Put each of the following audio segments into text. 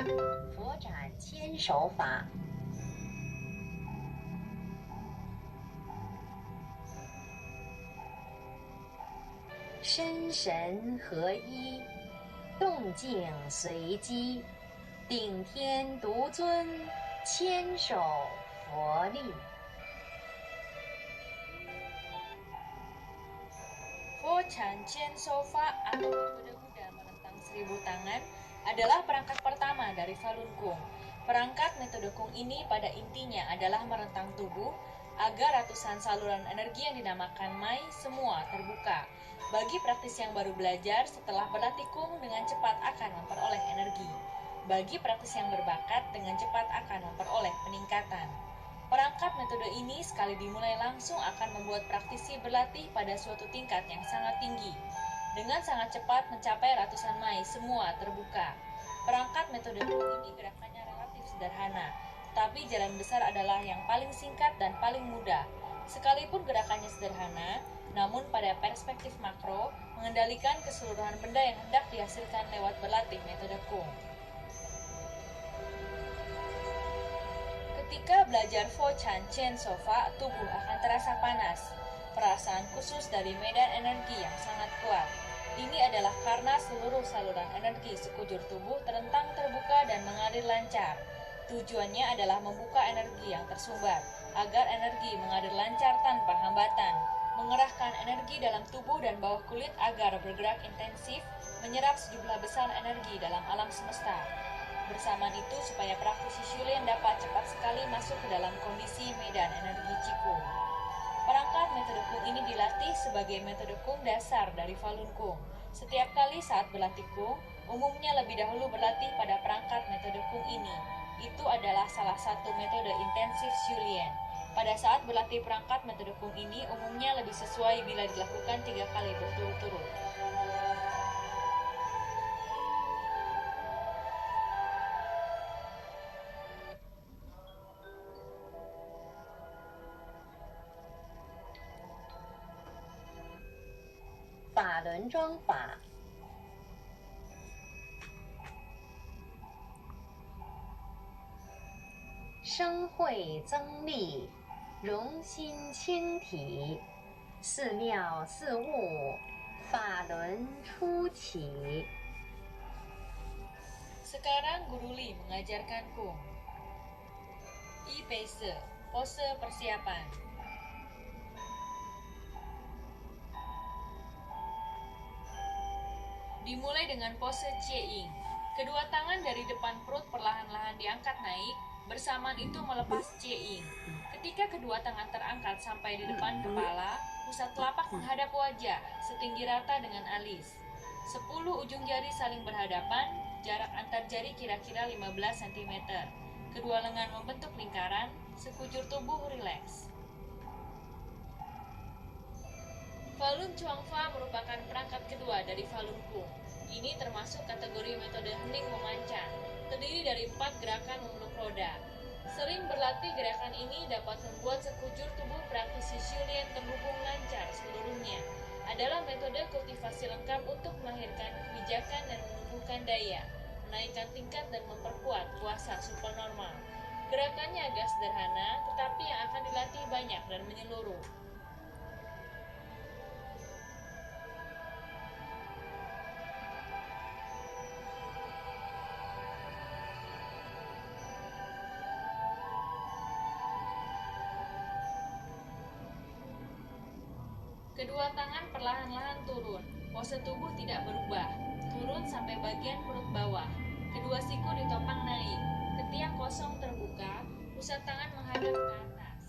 佛展千手法，身神合一，动静随机，顶天独尊，千手佛力。Fochan Chen Sofa atau metode Buddha menentang 1000 tangan adalah perangkat pertama dari Falun Gong. Perangkat metode Kung ini pada intinya adalah merentang tubuh agar ratusan saluran energi yang dinamakan Mai semua terbuka. Bagi praktis yang baru belajar, setelah berlatih Kung dengan cepat akan memperoleh energi. Bagi praktis yang berbakat, dengan cepat akan memperoleh peningkatan. Perangkat metode ini sekali dimulai langsung akan membuat praktisi berlatih pada suatu tingkat yang sangat tinggi. Dengan sangat cepat mencapai ratusan mai semua terbuka. Perangkat metode ini gerakannya relatif sederhana, tetapi jalan besar adalah yang paling singkat dan paling mudah. Sekalipun gerakannya sederhana, namun pada perspektif makro, mengendalikan keseluruhan benda yang hendak dihasilkan lewat berlatih metode Kung. Ketika belajar Fochan Chen Sofa, tubuh akan terasa panas. Perasaan khusus dari medan energi yang sangat kuat. Ini adalah karena seluruh saluran energi sekujur tubuh terentang terbuka dan mengalir lancar. Tujuannya adalah membuka energi yang tersumbat, agar energi mengalir lancar tanpa hambatan. Mengerahkan energi dalam tubuh dan bawah kulit agar bergerak intensif, menyerap sejumlah besar energi dalam alam semesta. Bersamaan itu supaya praktisi Shulin dapat cepat sekali masuk ke dalam kondisi medan energi Qigong. Perangkat metode Kung ini dilatih sebagai metode Kung dasar dari Falun Gong. Setiap kali saat berlatih Kung, umumnya lebih dahulu berlatih pada perangkat metode Kung ini. Itu adalah salah satu metode intensif Shulin. Pada saat berlatih perangkat metode Kung ini, umumnya lebih sesuai bila dilakukan 3 kali berturut-turut.法轮桩法，生慧增力，容心清体，似妙似悟，法轮初起。Sekarang Guru Li mengajarkan Kung. I-Pace, pose persiapan. Dimulai dengan pose Chie-Ing. Kedua tangan dari depan perut perlahan-lahan diangkat naik, bersamaan itu melepas Chie-Ing. Ketika kedua tangan terangkat sampai di depan kepala, pusat telapak menghadap wajah, setinggi rata dengan alis. 10 ujung jari saling berhadapan, jarak antar jari kira-kira 15 cm. Kedua lengan membentuk lingkaran, sekujur tubuh rileks. Falun Chuangfa merupakan perangkat kedua dari Falun Gong. Ini termasuk kategori metode hening memancar, terdiri dari 4 gerakan memeluk roda. Sering berlatih gerakan ini dapat membuat sekujur tubuh praktisi Shulin terhubung lancar seluruhnya. Adalah metode kultivasi lengkap untuk melahirkan kebijakan dan menumbuhkan daya, menaikkan tingkat dan memperkuat kuasa supernormal. Gerakannya agak sederhana, tetapi yang akan dilatih banyak dan menyeluruh. Kedua tangan perlahan-lahan turun. Pose tubuh tidak berubah. Turun sampai bagian perut bawah. Kedua siku ditopang naik. Ketiak kosong terbuka. Pusat tangan menghadap ke atas.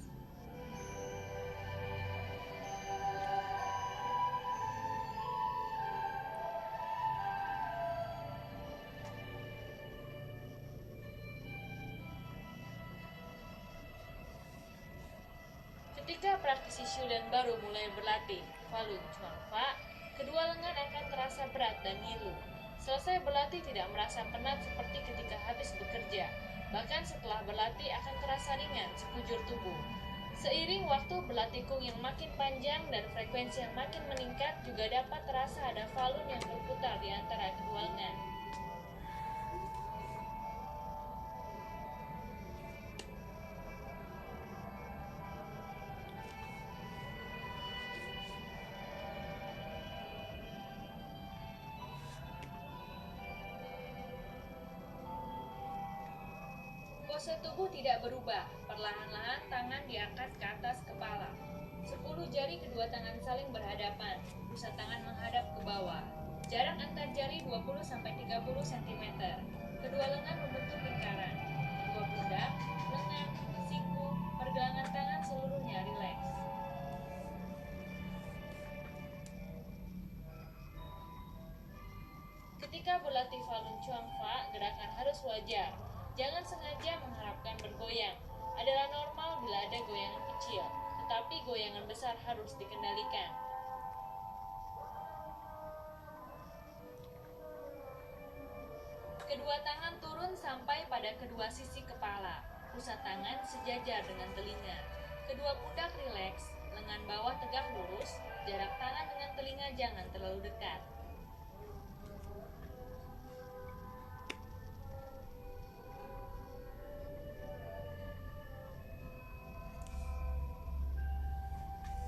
Ketika praktisi Shulin baru mulai berlatih Falun Chuangfa, kedua lengan akan terasa berat dan ngilu. Selesai berlatih tidak merasa penat seperti ketika habis bekerja. Bahkan setelah berlatih akan terasa ringan sekujur tubuh. Seiring waktu berlatih Kung yang makin panjang dan frekuensi yang makin meningkat, juga dapat terasa ada Falun yang berputar di antara kedua lengan. Pose tubuh tidak berubah, perlahan-lahan tangan diangkat ke atas kepala. 10 jari kedua tangan saling berhadapan, pusat tangan menghadap ke bawah. Jarak antar jari 20-30 cm. Kedua lengan membentuk lingkaran. Kedua pundak, lengan, siku, pergelangan tangan seluruhnya rileks. Ketika berlatih Falun Chuang Fa, gerakan harus wajar. Jangan sengaja mengharapkan bergoyang. Adalah normal bila ada goyangan kecil, tetapi goyangan besar harus dikendalikan. Kedua tangan turun sampai pada kedua sisi kepala. Pusat tangan sejajar dengan telinga. Kedua pundak rileks, lengan bawah tegak lurus, jarak tangan dengan telinga jangan terlalu dekat.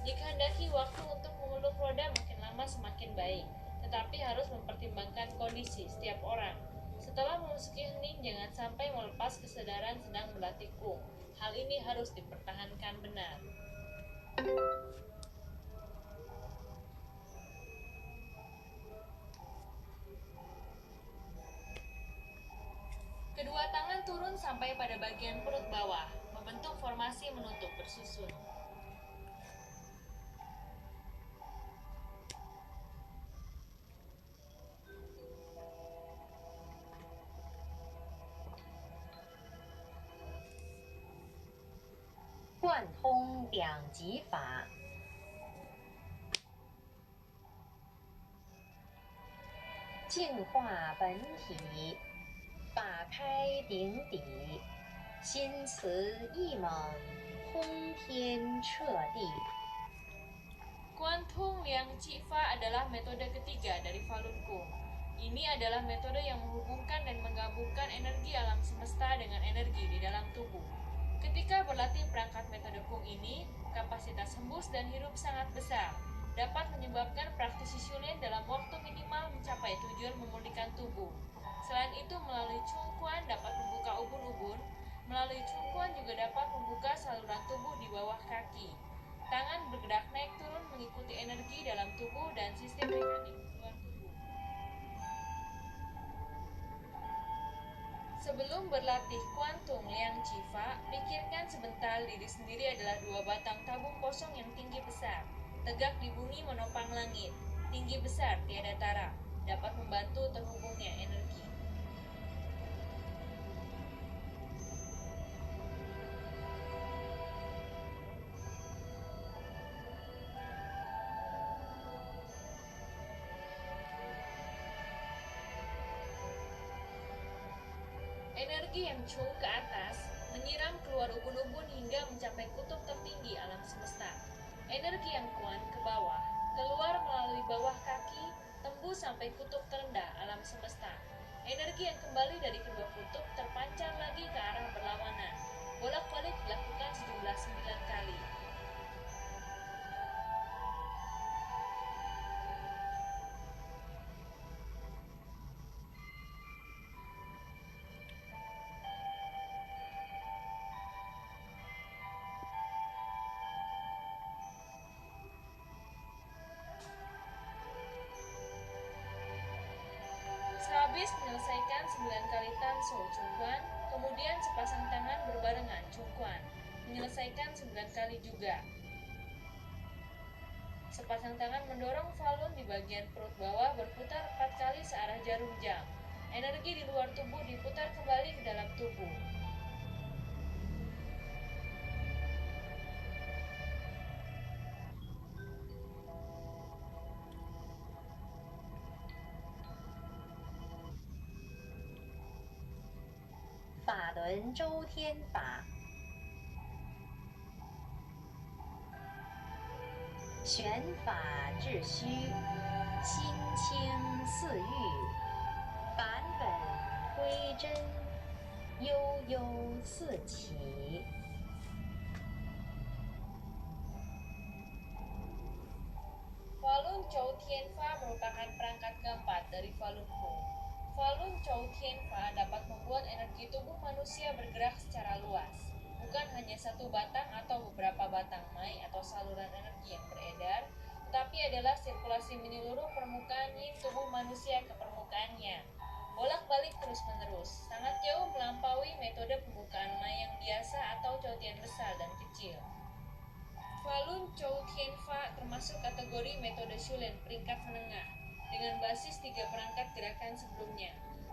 Dikehendaki waktu untuk memeluk roda makin lama semakin baik, tetapi harus mempertimbangkan kondisi setiap orang. Setelah memasuki hening, jangan sampai melepas kesadaran sedang berlatih kung. Hal ini harus dipertahankan benar. Kedua tangan turun sampai pada bagian perut bawah, membentuk formasi menutup bersusun.贯通两极法，净化本体，法开顶底，心慈意猛，通天彻地。Kwantung Liang Chi Fa adalah metode ketiga dari Falun Gong. Ini adalah metode yang menghubungkan dan menggabungkan energi alam semesta dengan energi di dalam tubuh. Ketika berlatih perangkat metode Kung ini, kapasitas hembus dan hirup sangat besar, dapat menyebabkan praktisi Shulen dalam waktu minimal mencapai tujuan memulihkan tubuh. Selain itu, melalui Chung Quan dapat membuka ubun-ubun, melalui Chung Quan juga dapat membuka saluran tubuh di bawah kaki. Tangan bergerak naik turun mengikuti energi dalam tubuh dan sistem mekanik luar tubuh. Sebelum berlatih Kwantung Liang Chi Fa, pikirkan sebentar diri sendiri adalah dua batang tabung kosong yang tinggi besar, tegak di bumi menopang langit, tinggi besar tiada tara, dapat membantu terhubungnya energi. Energi yang Chung ke atas menyiram keluar ubun-ubun hingga mencapai kutub tertinggi alam semesta. Energi yang Quan ke bawah, keluar melalui bawah kaki, tembus sampai kutub terendah alam semesta. Energi yang kembali dari kedua kutub terpancar lagi ke arah berlawanan. Bolak-balik dilakukan sejumlah 9 kali. Sehabis menyelesaikan 9 kali Tanso Chung Quan, kemudian sepasang tangan berbarengan Chung Quan, menyelesaikan 9 kali juga. Sepasang tangan mendorong Falun di bagian perut bawah berputar 4 kali searah jarum jam. Energi di luar tubuh diputar kembali ke dalam tubuh.法轮周天法，玄法至虚，心清似玉，返本归真，悠悠似起。Falun Chou Tien Fa merupakan perangkat keempat dari Falun Gong. Falun Chou Tien Fa dapat membuat energi tubuh manusia bergerak secara luas. Bukan hanya satu batang atau beberapa batang mai atau saluran energi yang beredar, tetapi adalah sirkulasi menyeluruh permukaan yin tubuh manusia ke permukaannya. Bolak-balik terus-menerus, sangat jauh melampaui metode pembukaan mai yang biasa atau Chou Tien besar dan kecil. Falun Chou Tien Fa termasuk kategori metode Shulen peringkat menengah dengan basis 3 perangkat gerakan sebelumnya.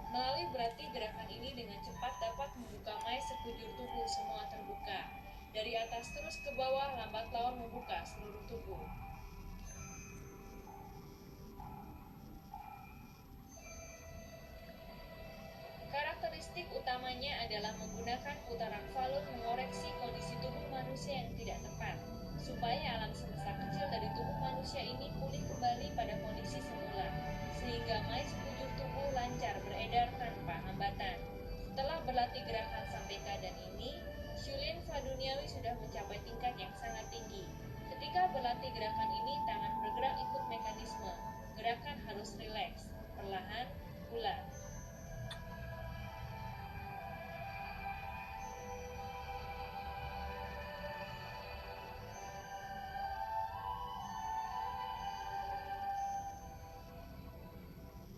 Melalui berarti gerakan ini dengan cepat dapat membuka mai sekujur tubuh semua terbuka. Dari atas terus ke bawah lambat laun membuka seluruh tubuh. Karakteristik utamanya adalah menggunakan putaran Falun mengoreksi kondisi tubuh manusia yang tidak tepat, supaya alam semesta kecil dari tubuh manusia ini pulih kembali pada kondisi semula, sehingga mai sekujur tubuh lancar beredar tanpa hambatan. Setelah berlatih gerakan sampai keadaan ini, Shulin Fa duniawi sudah mencapai tingkat yang sangat tinggi. Ketika berlatih gerakan ini, tangan bergerak ikut mekanisme. Gerakan harus rileks, perlahan, bulat.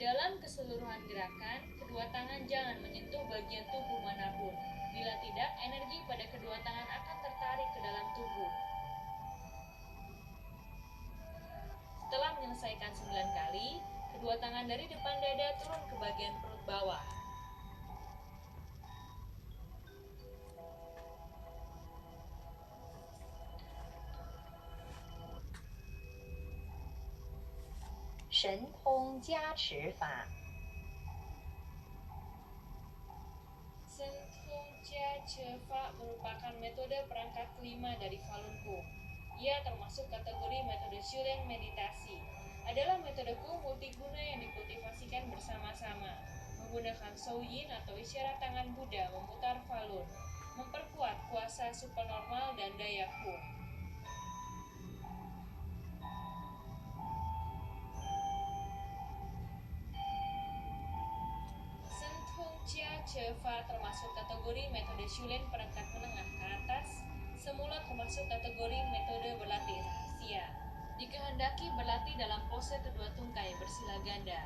Dalam keseluruhan gerakan, kedua tangan jangan menyentuh bagian tubuh manapun. Bila tidak, energi pada kedua tangan akan tertarik ke dalam tubuh. Setelah menyelesaikan 9 kali, kedua tangan dari depan dada turun ke bagian perut bawah.神通加持法。 Sentung Chia Che Fa merupakan metode perangkat kelima dari Falun Gong. Ia termasuk kategori metode Shulen meditasi. Adalah metode Gong multiguna yang dikultivasikan bersama-sama, menggunakan Shouyin atau isyarat tangan Buddha memutar Falun, memperkuat kuasa supernormal dan daya Gong. Chia Che Fa termasuk kategori metode Shulen perangkat menengah ke atas, semula termasuk kategori metode berlatih rahasia. Dikehendaki berlatih dalam pose kedua tungkai bersila ganda.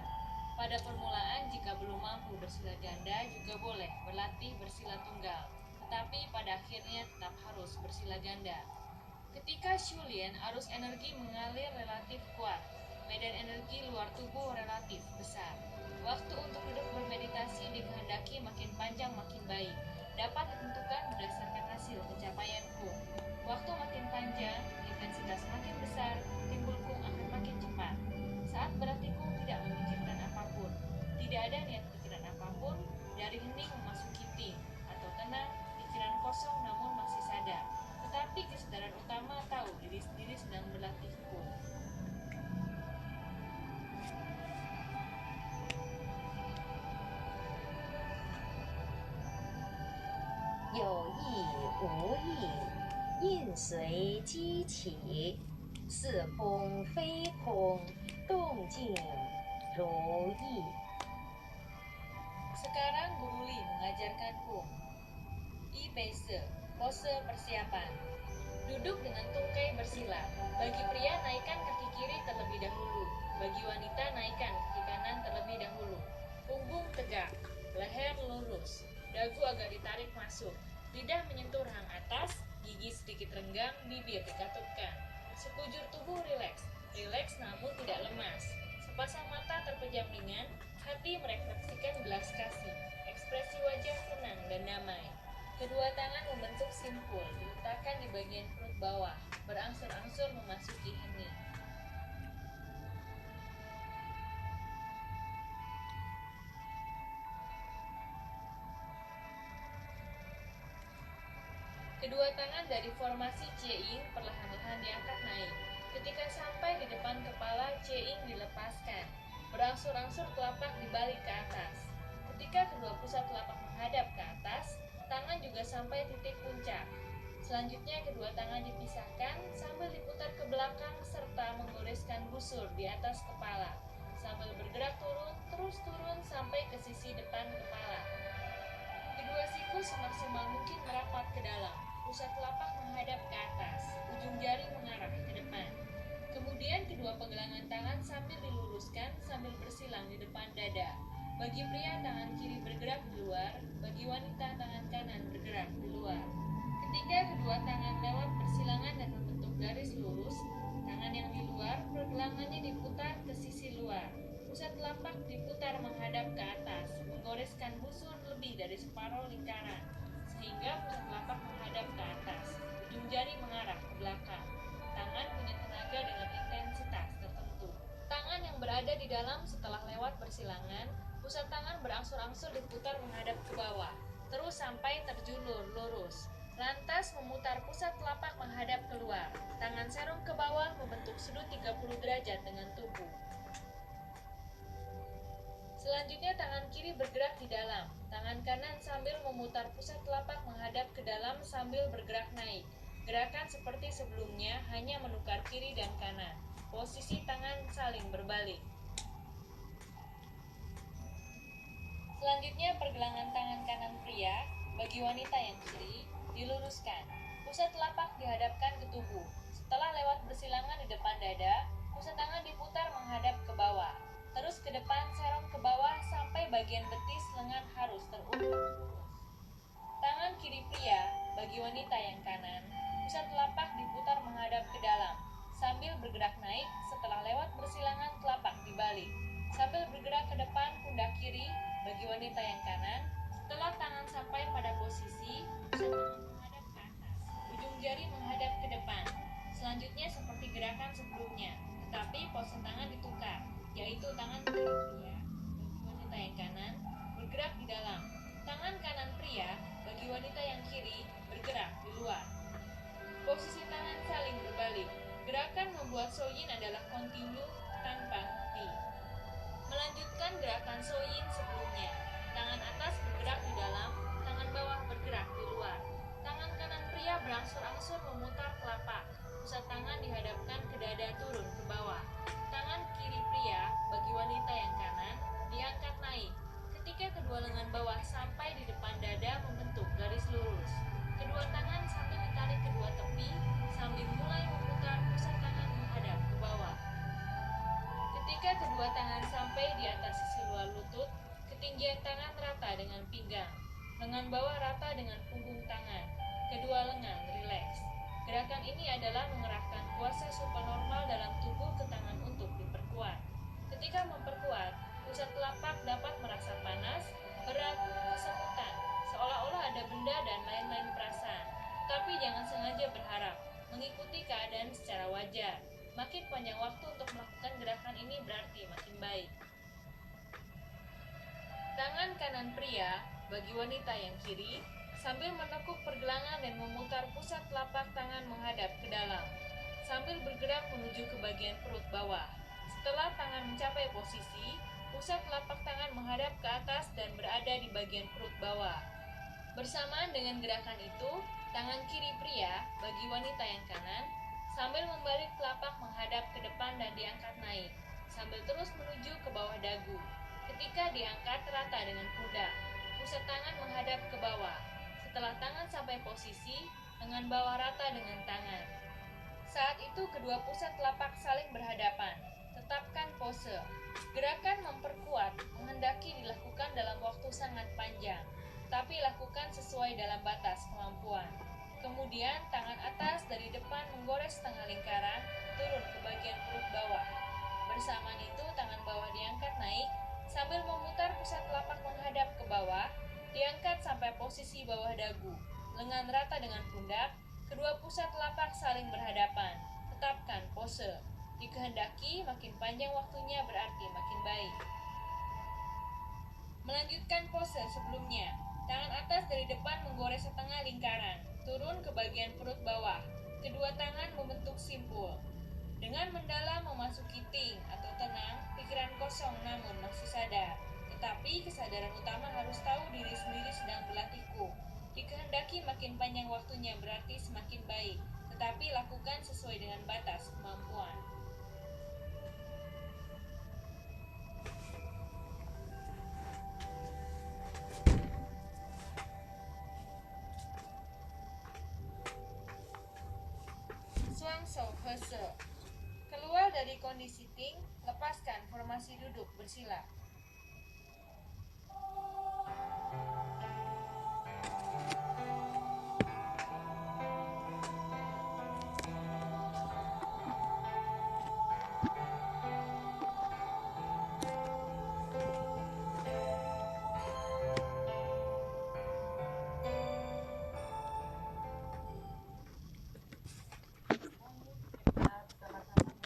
Pada permulaan, jika belum mampu bersila ganda, juga boleh berlatih bersila tunggal, tetapi pada akhirnya tetap harus bersila ganda. Ketika Shulin, arus energi mengalir relatif kuat, medan energi luar tubuh relatif besar. Waktu untuk duduk bermeditasi dikehendaki makin panjang makin baik. Dapat ditentukan berdasarkan hasil pencapaian Kung. Waktu makin panjang, intensitas makin besar, timbul Kung akan makin cepat. Saat berlatih Kung tidak memikirkan apapun. Tidak ada niat pikiran apapun, dari hening memasuki ting, atau tenang, pikiran kosong namun masih sadar. Tetapi kesadaran utama tahu diri sendiri sedang berlatih Kung. 有意无意，应随机起，似空非空，动静如意。 Sekarang Guru Li mengajarkan Kung. I Beise, pose persiapan. Duduk dengan tungkai bersila. Bagi pria, naikkan kaki kiri terlebih dahulu. Bagi wanita, naikkan kaki kanan terlebih dahulu. Punggung tegak, leher lurus, dagu agak ditarik masuk, lidah menyentuh rahang atas, gigi sedikit renggang, bibir dikatupkan. Sekujur tubuh rileks, rileks namun tidak lemas. Sepasang mata terpejam ringan, hati merefleksikan belas kasih, ekspresi wajah tenang dan damai. Kedua tangan membentuk simpul, diletakkan di bagian perut bawah, berangsur-angsur memasuki hening. Kedua tangan dari formasi Cie-ing perlahan-lahan diangkat naik. Ketika sampai di depan kepala, Cie-ing dilepaskan. Berangsur-angsur telapak dibalik ke atas. Ketika kedua pusat telapak menghadap ke atas, tangan juga sampai titik puncak. Selanjutnya kedua tangan dipisahkan sambil diputar ke belakang serta menggoreskan busur di atas kepala. sambil bergerak turun, terus turun sampai ke sisi depan kepala. Kedua siku semaksimal mungkin merapat ke dalam. Pusat telapak menghadap ke atas, ujung jari mengarah ke depan. Kemudian kedua pergelangan tangan sambil diluruskan sambil bersilang di depan dada. Bagi pria, tangan kiri bergerak di luar, bagi wanita, tangan kanan bergerak di luar. Ketika kedua tangan lewat persilangan dan membentuk garis lurus, tangan yang di luar, pergelangannya diputar ke sisi luar. Pusat telapak diputar menghadap ke atas, menggoreskan busur lebih dari separuh lingkaran, sehingga pusat telapak menghadap ke atas, ujung jari mengarah ke belakang. Tangan punya tenaga dengan intensitas tertentu. Tangan yang berada di dalam setelah lewat persilangan, pusat tangan berangsur-angsur diputar menghadap ke bawah, terus sampai terjulur lurus. Lantas memutar pusat telapak menghadap keluar. Tangan serong ke bawah membentuk sudut 30 derajat dengan tubuh. Selanjutnya tangan kiri bergerak di dalam. Tangan kanan sambil memutar pusat telapak menghadap ke dalam sambil bergerak naik. Gerakan seperti sebelumnya, hanya menukar kiri dan kanan. Posisi tangan saling berbalik. Selanjutnya pergelangan tangan kanan pria, bagi wanita yang kiri, diluruskan. Pusat telapak dihadapkan ke tubuh. Setelah lewat bersilangan di depan dada, pusat tangan diputar menghadap ke bawah. Terus ke depan, serong ke bawah sampai bagian betis lengan harus terulur. Tangan kiri pria, bagi wanita yang kanan, pusat telapak diputar menghadap ke dalam. Sambil bergerak naik, setelah lewat bersilangan telapak dibalik. Sambil bergerak ke depan, pundak kiri, bagi wanita yang kanan, setelah tangan sampai pada posisi, pusat tangan menghadap ke atas, ujung jari menghadap ke depan. Selanjutnya seperti gerakan sebelumnya, tetapi pose tangan ditukar, yaitu tangan kiri pria, bagi wanita yang kanan, bergerak di dalam. Tangan kanan pria, bagi wanita yang kiri, bergerak di luar. Posisi tangan saling berbalik. Gerakan membuat Soyin adalah kontinu tanpa henti. Melanjutkan gerakan Soyin sebelumnya. Tangan atas bergerak di dalam, tangan bawah bergerak di luar. Tangan kanan pria berangsur-angsur memutar telapak. Pusat tangan dihadapkan ke dada turun ke bawah. Tangan kiri pria, bagi wanita yang kanan, diangkat naik. Ketika kedua lengan bawah sampai di depan dada membentuk garis lurus. Kedua tangan sambil ditarik kedua tepi, sambil mulai memutar pusat tangan menghadap ke bawah. Ketika kedua tangan sampai di atas sisi luar lutut, ketinggian tangan rata dengan pinggang. Lengan bawah rata dengan punggung tangan. Kedua lengan rileks. Gerakan ini adalah mengerahkan kuasa supranormal dalam tubuh ke tangan untuk diperkuat. Ketika memperkuat, pusat telapak dapat merasa panas, berat, kesemutan, seolah-olah ada benda dan lain-lain perasaan. Tapi jangan sengaja berharap, mengikuti keadaan secara wajar. Makin panjang waktu untuk melakukan gerakan ini berarti makin baik. Tangan kanan pria, bagi wanita yang kiri, sambil menekuk pergelangan dan memutar pusat telapak tangan menghadap ke dalam, sambil bergerak menuju ke bagian perut bawah. Setelah tangan mencapai posisi, pusat telapak tangan menghadap ke atas dan berada di bagian perut bawah. Bersamaan dengan gerakan itu, tangan kiri pria, bagi wanita yang kanan, sambil membalik telapak menghadap ke depan dan diangkat naik, sambil terus menuju ke bawah dagu. Ketika diangkat rata dengan pundak, pusat tangan menghadap ke bawah. Setelah tangan sampai posisi, lengan bawah rata dengan tangan. Saat itu kedua pusat telapak saling berhadapan. Tetapkan pose. Gerakan memperkuat menghendaki dilakukan dalam waktu sangat panjang, tapi lakukan sesuai dalam batas kemampuan. Kemudian tangan atas dari depan menggores setengah lingkaran turun ke bagian perut bawah. Bersamaan itu tangan bawah diangkat naik sambil memutar pusat telapak menghadap ke bawah, diangkat sampai posisi bawah dagu. Lengan rata dengan pundak, kedua pusat telapak saling berhadapan. Tetapkan pose. Dikehendaki makin panjang waktunya berarti makin baik. Melanjutkan pose sebelumnya. Tangan atas dari depan menggores setengah lingkaran, turun ke bagian perut bawah. Kedua tangan membentuk simpul. Dengan mendalam memasuki ting atau tenang, pikiran kosong namun masih sadar. Tetapi kesadaran utama harus tahu diri sendiri sedang berlatihku. Dikehendaki makin panjang waktunya berarti semakin baik, tetapi lakukan sesuai dengan batas kemampuan. Pose. Keluar dari kondisi ting, lepaskan formasi duduk bersila.